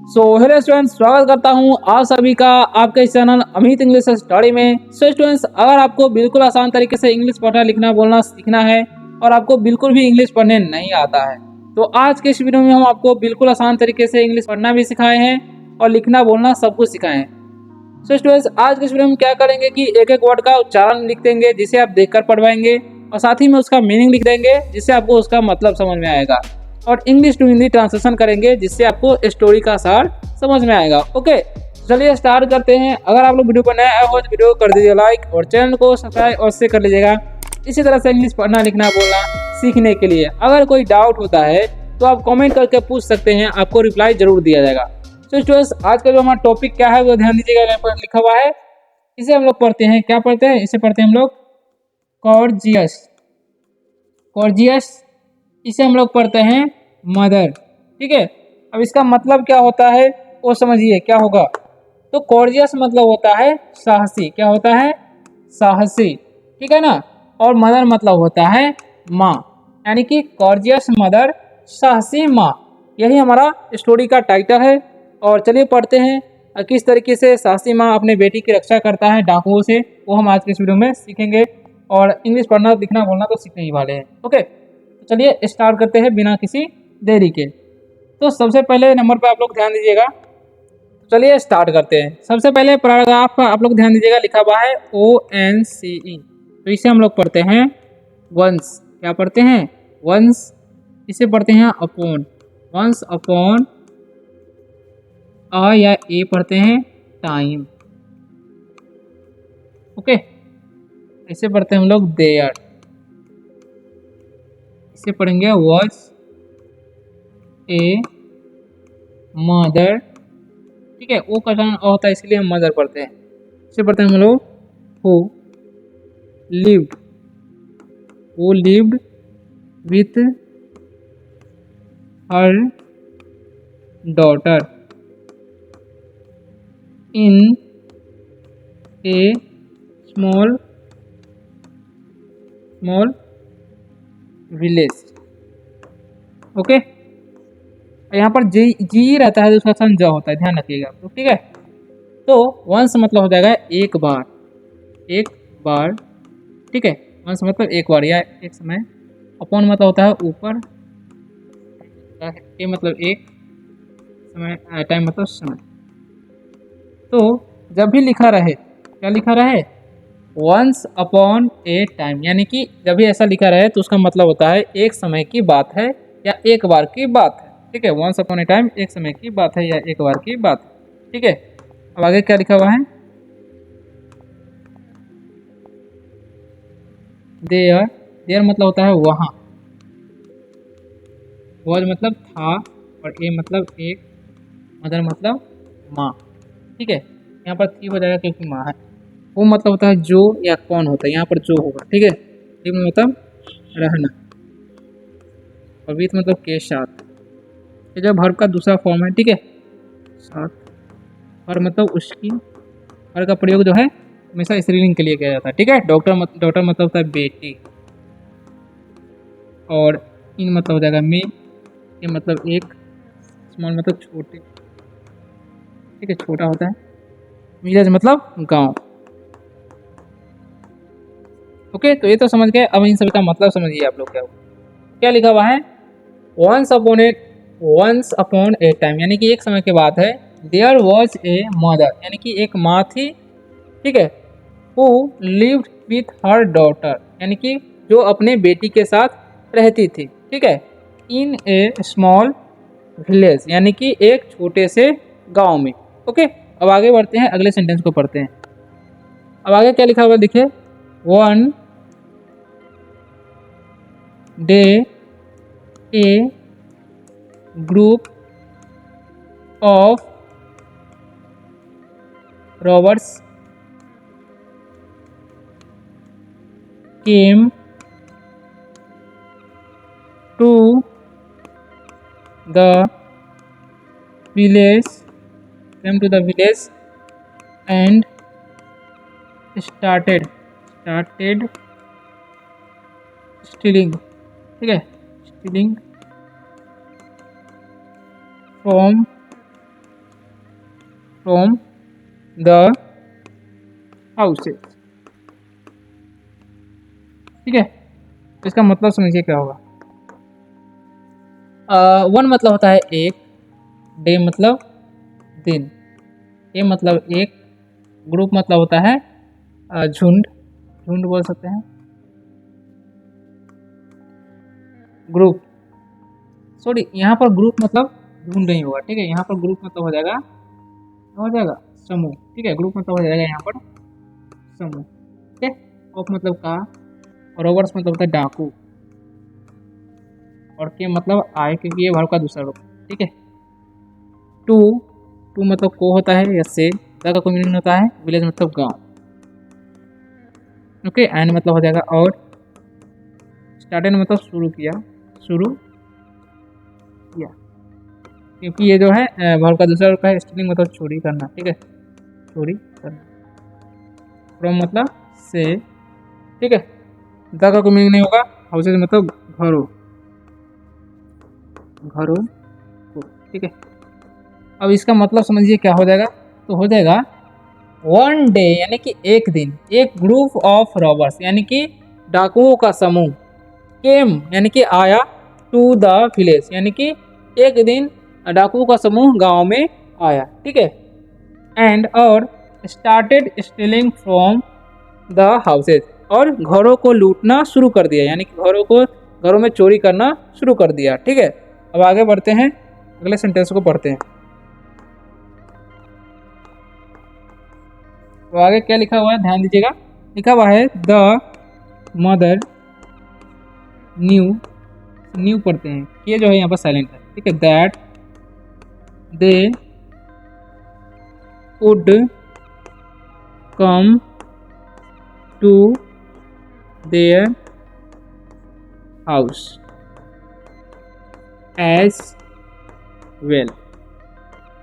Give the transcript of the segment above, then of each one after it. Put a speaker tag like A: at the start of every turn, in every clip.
A: So hello students, स्वागत करता हूं आप सभी का आपके इस चैनल अमित इंग्लिश स्टडी में। सो स्टूडेंट्स, अगर आपको बिल्कुल आसान तरीके से इंग्लिश पढ़ना लिखना बोलना सीखना है और आपको बिल्कुल भी इंग्लिश पढ़ने नहीं आता है, तो आज के इस वीडियो में हम आपको बिल्कुल आसान तरीके से इंग्लिश पढ़ना भी सिखाए हैं और लिखना बोलना सब कुछ सिखाए हैं। सो स्टूडेंट्स, आज के इस वीडियो में क्या करेंगे कि एक एक वर्ड का उच्चारण लिख देंगे जिसे आप देखकर पढ़ पाएंगे और साथ ही में उसका मीनिंग लिख देंगे जिससे आपको उसका मतलब समझ में आएगा, और इंग्लिश टू हिंदी ट्रांसलेशन करेंगे जिससे आपको स्टोरी का सार समझ में आएगा। ओके, चलिए स्टार्ट करते हैं। अगर आप लोग वीडियो पर नए आए हो तो वीडियो कर दीजिए लाइक और चैनल को सब्सक्राइब और शेयर कर लीजिएगा इसी तरह से इंग्लिश पढ़ना लिखना बोलना सीखने के लिए। अगर कोई डाउट होता है तो आप कमेंट करके पूछ सकते हैं, आपको रिप्लाई जरूर दिया जाएगा। तो स्टूडेंट्स, आज का जो हमारा टॉपिक क्या है वो ध्यान दीजिएगा, यहाँ पर लिखा हुआ है। इसे हम लोग पढ़ते हैं, क्या पढ़ते हैं? इसे पढ़ते हैं हम लोग कॉर्जियस। कॉर्जियस इसे हम लोग पढ़ते हैं मदर। ठीक है, अब इसका मतलब क्या होता है वो समझिए क्या होगा। तो कॉर्जियस मतलब होता है साहसी। क्या होता है? साहसी। ठीक है ना। और मदर मतलब होता है माँ, यानी कि कॉर्जियस मदर, साहसी माँ। यही हमारा स्टोरी का टाइटल है। और चलिए पढ़ते हैं किस तरीके से साहसी माँ अपने बेटी की रक्षा करता है डाकुओं से, वो हम आज के इस वीडियो में सीखेंगे। और इंग्लिश पढ़ना लिखना बोलना तो सीखने ही वाले हैं। ओके, तो चलिए स्टार्ट करते हैं बिना किसी देरी के। तो सबसे पहले नंबर पर आप लोग ध्यान दीजिएगा। चलिए स्टार्ट करते हैं। सबसे पहले पैराग्राफ पर आप लोग ध्यान दीजिएगा, लिखा हुआ है ONCE। तो इसे हम लोग पढ़ते हैं वंस। क्या पढ़ते हैं? वंस। इसे पढ़ते हैं अपॉन। वंस अपॉन अ या ए पढ़ते हैं टाइम। ओके, इसे पढ़ते हैं हम लोग देयर। इसे पढ़ेंगे वॉज ए मदर। ठीक है, वो का होता है इसलिए हम मदर पढ़ते हैं। इसे पढ़ते हैं हम लोग हु लिव्ड। वो lived with her daughter in A small village. Okay, यहाँ पर जी जी रहता है तो उसका सन ज होता है, ध्यान रखिएगा। तो ठीक है, तो वंस मतलब हो जाएगा एक बार। एक बार। ठीक है, वंस मतलब एक बार या एक समय। अपॉन मतलब होता है ऊपर। ए मतलब एक, समय टाइम मतलब समय। तो जब भी लिखा रहे, क्या लिखा रहे? वंस अपॉन ए टाइम, यानी कि जब भी ऐसा लिखा रहे तो उसका मतलब होता है एक समय की बात है या एक बार की बात है। ठीक है, वंस अपॉन ए टाइम एक समय की बात है या एक बार की बात है। ठीक है, अब आगे क्या लिखा हुआ है? देयर। देयर मतलब होता है वहाँ। वॉज मतलब था और ए मतलब एक, मदर मतलब माँ। ठीक है, यहाँ पर थी हो जाएगा क्योंकि माँ है। वो मतलब होता है जो या कौन होता है, यहाँ पर जो होगा। ठीक है, मतलब रहना। और विथ मतलब के साथ। ये जब वर्ब का दूसरा फॉर्म है। ठीक है, साथ। और मतलब उसकी। हर का प्रयोग जो है हमेशा स्त्रीलिंग के लिए किया जाता है। ठीक है, डॉक्टर मतलब होता है बेटी। और इन मतलब हो जाएगा में। ये मतलब एक। स्मॉल मतलब छोटे। ठीक है, छोटा होता है। विलेज मतलब गांव। ओके, तो ये तो समझ गए। अब इन सभी का मतलब समझिए आप लोग। क्या लिखा हुआ है? वंस अपॉन ए टाइम, यानी कि एक समय के बाद है। देयर वॉज ए मदर, यानी कि एक माँ थी। ठीक है, who lived with her daughter, यानी कि जो अपने बेटी के साथ रहती थी। ठीक है, इन ए स्मॉल विलेज, यानी कि एक छोटे से गांव में। ओके, अब आगे बढ़ते हैं, अगले सेंटेंस को पढ़ते हैं। अब आगे क्या लिखा हुआ देखिए। One day A group of robbers came to the village and started stealing। ठीक है, stealing from from the houses. ठीक है, तो इसका मतलब समझिए क्या होगा। वन मतलब होता है एक, डे मतलब दिन, ए मतलब एक, ग्रुप मतलब होता है झुंड, झुंड बोल सकते हैं, ग्रुप। सॉरी, यहाँ पर ग्रुप मतलब झुंड नहीं होगा। ठीक है, यहाँ पर ग्रुप मतलब हो जाएगा समूह। ठीक है, ग्रुप मतलब हो जाएगा यहाँ पर समूह। ठीक है, ऑफ मतलब का, और रॉबर्स मतलब होता है डाकू, और के मतलब आए, क्योंकि ये वर्ब का दूसरा रूप। ठीक है, टू, टू मतलब को होता है या से, द का कोई मीनिंग होता है, विलेज मतलब गांव। ओके, एंड मतलब हो जाएगा और, स्टार्टेड मतलब शुरू किया, शुरू किया, क्योंकि ये जो है वर्ब का दूसरा रूप है। स्टीलिंग मतलब चोरी करना। ठीक है, चोरी करना। फ्रॉम मतलब से। ठीक है, द का कोई मीनिंग नहीं होगा। हाउसेज मतलब घरों, घरों को। ठीक है, अब इसका मतलब समझिए क्या हो जाएगा। तो हो जाएगा वन डे यानी कि एक दिन, एक ग्रुप ऑफ रॉबर्स यानी कि डाकुओं का समूह, केम यानी कि आया, टू द विलेज यानी कि एक दिन डाकुओं का समूह गांव में आया। ठीक है, एंड और started stealing from the houses, और घरों को लूटना शुरू कर दिया, यानी कि घरों में चोरी करना शुरू कर दिया। ठीक है, अब आगे बढ़ते हैं, अगले सेंटेंस को पढ़ते हैं। तो आगे क्या लिखा हुआ है, ध्यान दीजिएगा। लिखा हुआ है द मदर न्यू, न्यू पढ़ते हैं, ये जो है यहाँ पर साइलेंट है। ठीक है, that they would come to their house as well.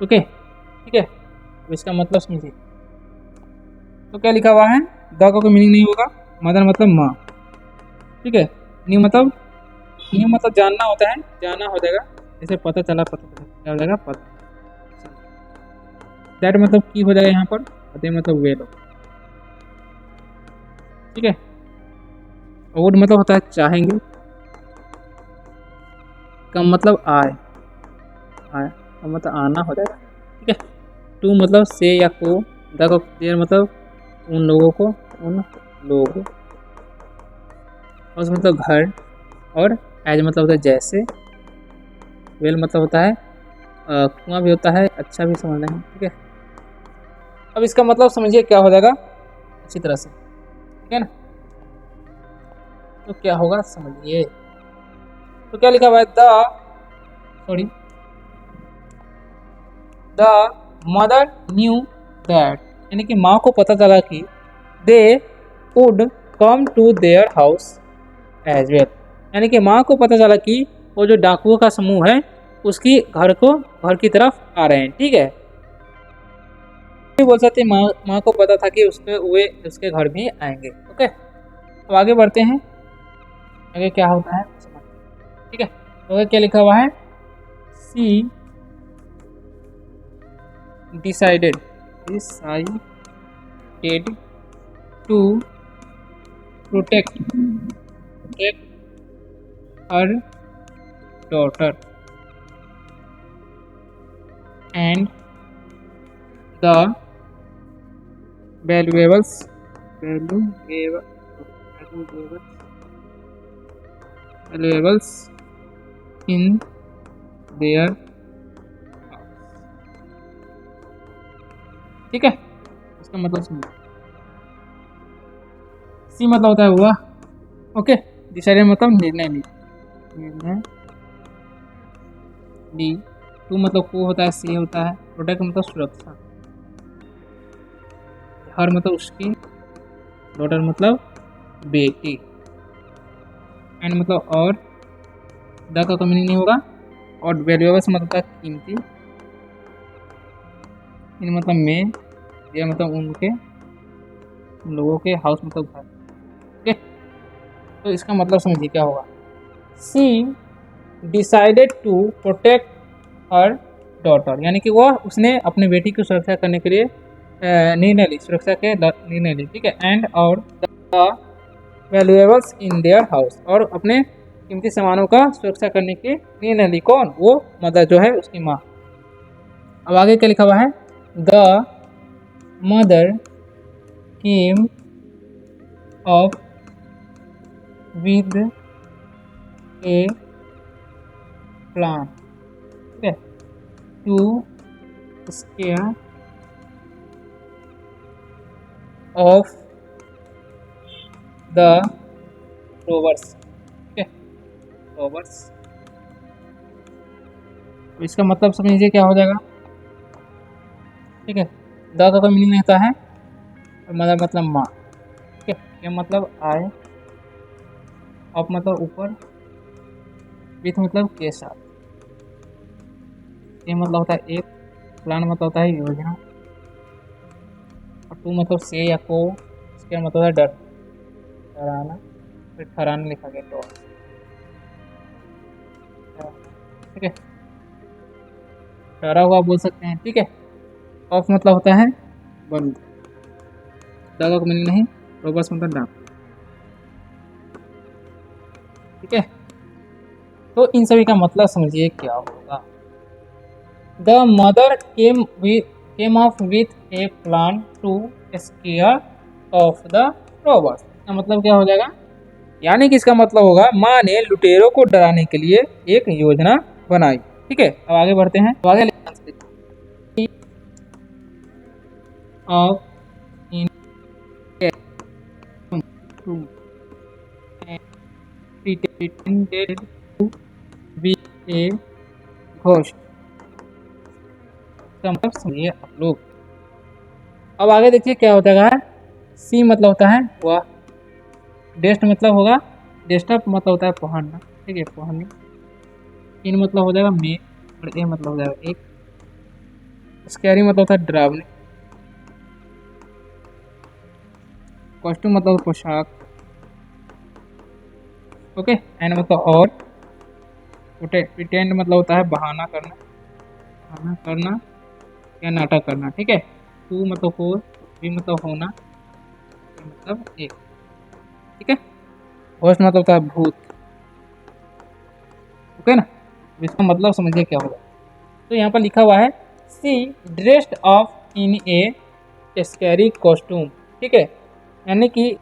A: Okay, ठीक है, तो इसका मतलब समझिए। तो क्या लिखा हुआ है, द का कोई मीनिंग नहीं होगा, मदर मतलब माँ। ठीक है, न्यू मतलब, न्यू मतलब जानना होता है, जाना हो जाएगा, जैसे पता चला, क्या हो जाएगा, पता। दैट मतलब की हो जाएगा यहाँ पर, दे मतलब वेल। ठीक है, वुड मतलब होता है चाहेंगे, कम मतलब आए, आए कम मतलब आना हो जाएगा। ठीक है, टू मतलब से या को, द को देयर मतलब उन लोगों को, उन लोगों, हाउस मतलब घर, और एज मतलब होता है जैसे, वेल मतलब होता है कुआं भी होता है, अच्छा भी समझ लेंगे। ठीक है, अब इसका मतलब समझिए क्या हो जाएगा अच्छी तरह से। ठीक है ना, तो क्या होगा समझिए। तो क्या लिखा हुआ है, sorry the mother knew that, यानी कि माँ को पता चला कि they would come to their house as well, यानी कि माँ को पता चला कि वो जो डाकुओं का समूह है उसकी घर की तरफ आ रहे हैं। ठीक है, बोल सकते माँ को पता था कि उसके घर भी आएंगे। ओके, तो आगे बढ़ते हैं, आगे क्या होता है समझते हैं। ठीक है, तो आगे क्या लिखा हुआ है, she decided to protect her daughter and the valuables valuables in their house। ठीक है, इसका मतलब समझो। सी मतलब होता है हुआ। ओके, डिसाइडेड मतलब निर्णय ली, टू मतलब को होता है, सी होता है, प्रोटेक्ट मतलब सुरक्षा, हर मतलब उसकी, डॉटर मतलब बेटी, एंड मतलब और, द का मीनिंग नहीं होगा, और वैल्यूएबल्स मतलब होता है कीमती, इन मतलब में, ये मतलब उनके, उन लोगों के, हाउस मतलब घर। ओके, तो इसका मतलब समझिए क्या होगा, she decided to protect her daughter, यानी कि वो उसने अपनी बेटी की सुरक्षा करने के लिए निर्णय ली, सुरक्षा के निर्णय ली, ठीक है। एंड और the valuables in their house, और अपने कीमती सामानों का सुरक्षा करने की निर्णय ली। कौन? वो मदर जो है, उसकी माँ। अब आगे क्या लिखा हुआ है? The mother came up with a plan, ठीक है, to scare off the rovers, ठीक है, रोवर्स। इसका मतलब समझिए क्या हो जाएगा, ठीक है। द का कोई मीनिंग नहीं होता है, और मदर मतलब माँ, ठीक है। ये मतलब आए, अप मतलब ऊपर, विथ मतलब के साथ, ये मतलब होता है एक, प्लान मतलब होता है योजना, और टू मतलब से या को, इसका मतलब है डर, डराना, फिर ठहराना लिखा गया तो, ठीक है, डरा हुआ बोल सकते हैं, ठीक है। ऑफ मतलब होता है बंद, द का मीनिंग नहीं, रोबर्स मतलब डाक, ठीक है। तो इन सभी का मतलब समझिए क्या होगा। The mother came off with a plan to scare off the robbers, इसका मतलब क्या हो जाएगा, यानी कि इसका मतलब होगा माँ ने लुटेरों को डराने के लिए एक योजना बनाई, ठीक है। अब आगे बढ़ते हैं, तो आगे off in to pretended to be a ghost, इसका मतलब समझिए आप लोग। अब आगे देखिए क्या होता है। सी मतलब होता है वह, डेस्ट मतलब होगा, डेस्कटॉप मतलब होता है पहनना, ठीक है, पहनना। इन मतलब हो जाएगा में, और ए मतलब हो जाएगा एक। स्कैरी मतलब होता है डरावने। कॉस्ट्यूम मतलब पोशाक, ओके। एंड मतलब और। प्रिटेंड मतलब होता है बहाना करना, बहाना करना या नाटक करना, ठीक है। टू मतलब हो, बी मतलब होना, ए मतलब एक, ठीक है। घोस्ट मतलब होता है भूत, ओके ना। इसका मतलब समझिए क्या होगा। तो यहाँ पर लिखा हुआ है सी dressed of in A scary costume, ठीक है, यानी कि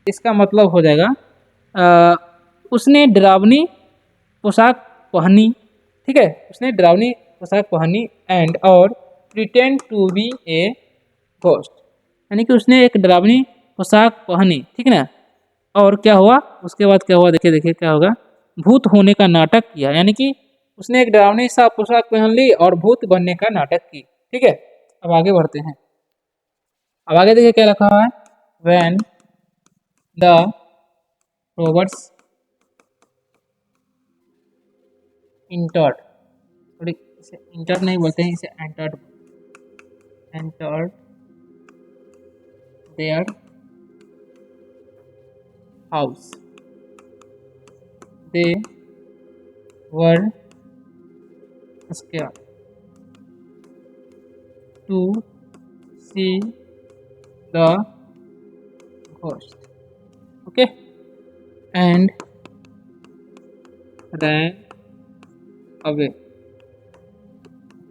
A: इसका मतलब हो जाएगा उसने डरावनी पोशाक पहनी, ठीक है, उसने डरावनी पोशाक पहनी। एंड और pretend to be a ghost, यानी कि उसने एक डरावनी पोशाक पहनी, ठीक है ना। और क्या हुआ उसके बाद, क्या हुआ देखिए, देखिए क्या होगा, भूत होने का नाटक किया, यानी कि उसने एक डरावनी सा पोशाक पहन ली और भूत बनने का नाटक की, ठीक है। अब आगे बढ़ते हैं। अब आगे देखिए क्या लिखा हुआ है, व्हेन द रोबर्ट्स इंटर्ड, थोड़ी इसे इंटर नहीं बोलते हैं, इसे entered, entered their house, they were scared to see the ghost, okay, and ran away,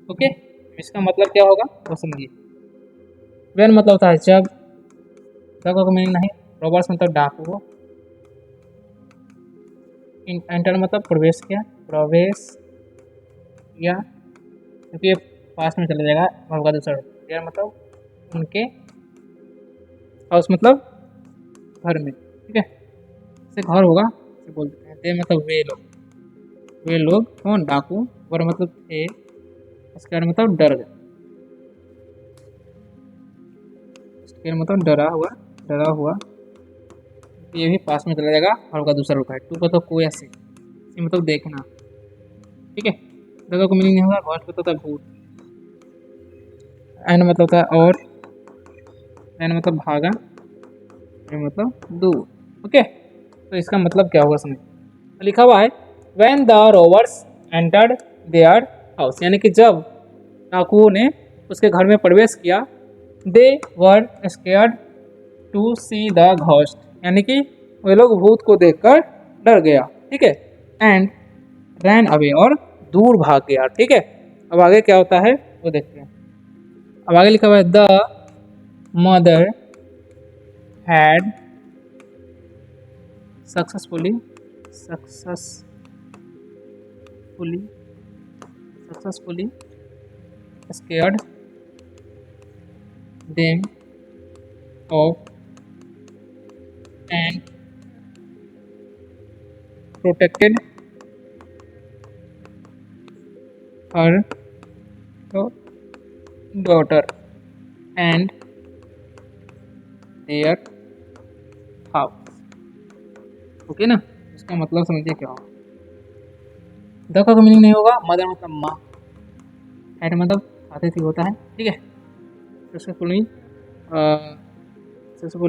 A: okay. इसका मतलब क्या होगा वो समझिए। वेन मतलब होता है जब, जगह का मीनिंग नहीं। रॉबर्स मतलब डाकू। एंटर मतलब प्रवेश किया, प्रवेश किया, क्योंकि ये पास में चला जाएगा होगा दूसरा। देयर मतलब उनके, हाउस मतलब घर में, ठीक है, जैसे घर होगा इसे बोलते हैं। दे मतलब वे लोग कौन, डाकू। वर मतलब थे, इसका मतलब डर गए, फिर मतलब डरा हुआ, ये भी पास में चला जाएगा और का दूसरा रूप है। टू मतलब कोई ऐसे, ये मतलब देखना, ठीक है। जगह को मीनिंग नहीं होगा, घोस्ट मतलब होता है भूत, एंड मतलब होता है और, एंड मतलब भागा, ये मतलब दूर, ओके। तो इसका मतलब क्या होगा समझ, लिखा हुआ है when the rovers entered their house, यानी कि जब डाकुओं ने उसके घर में प्रवेश किया, they were scared to see the ghost, यानी कि वे लोग भूत को देखकर डर गया, ठीक है। एंड रैन अवे, और दूर भाग गया, ठीक है। अब आगे क्या होता है वो देखते हैं। अब आगे लिखा हुआ है the mother had successfully scared them off and protected her daughter and their house, okay ना। इसका मतलब समझिए क्या होगा। द का मीनिंग नहीं होगा, मदर मतलब माँ, हैड मतलब आतिथ्य होता है, ठीक है। सक्सेसफुली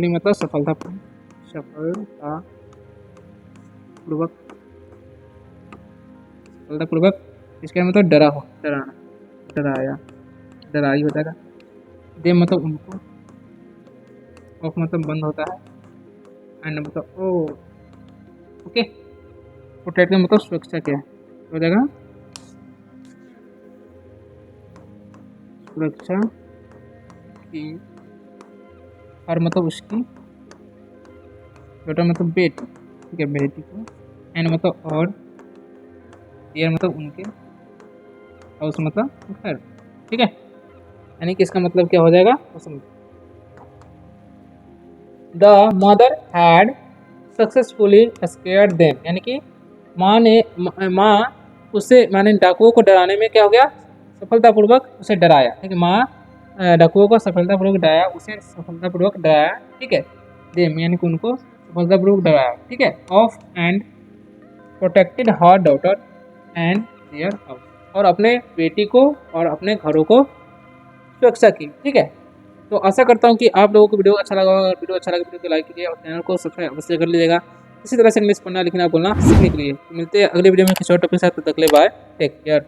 A: मतलब सफलतापूर्वक इसका मतलब डराना, डराई हो जाएगा। दे मतलब उनको, ऑफ मतलब बंद होता है, एंड मतलब ओ, ओके। प्रोटेक्ट का मतलब सुरक्षा क्या है, हो जाएगा सुरक्षा की, और मतलब उसकी, बेटा मतलब बेटी, ठीक है, बेटी को, एंड मतलब और, डियर मतलब उनके, हाउस मतलब घर, ठीक है। यानी कि इसका मतलब क्या हो जाएगा the mother had successfully scared them, यानी कि माँ उससे, माने डाकुओं को डराने में क्या हो गया, सफलतापूर्वक उसे डराया, ठीक है। माँ डाकुओं को सफलतापूर्वक डराया, उसे सफलतापूर्वक डराया, ठीक है। देम यानी कि उनको सफलतापूर्वक डराया, ठीक है। Of and protected her daughter and their house, और अपने बेटी को और अपने घरों को सुरक्षा की, ठीक है। तो आशा करता हूँ कि आप लोगों को वीडियो अच्छा लगा होगा। वीडियो अच्छा लगा वीडियो को लाइक कीजिए और चैनल को सब्सक्राइब अवश्य कर लीजिएगा। इसी तरह से इंग्लिश पढ़ना लिखना बोलना सीखने के लिए। मिलते हैं अगले वीडियो में किसी और टॉपिक के साथ, तब तक के लिए बाय, टेक केयर।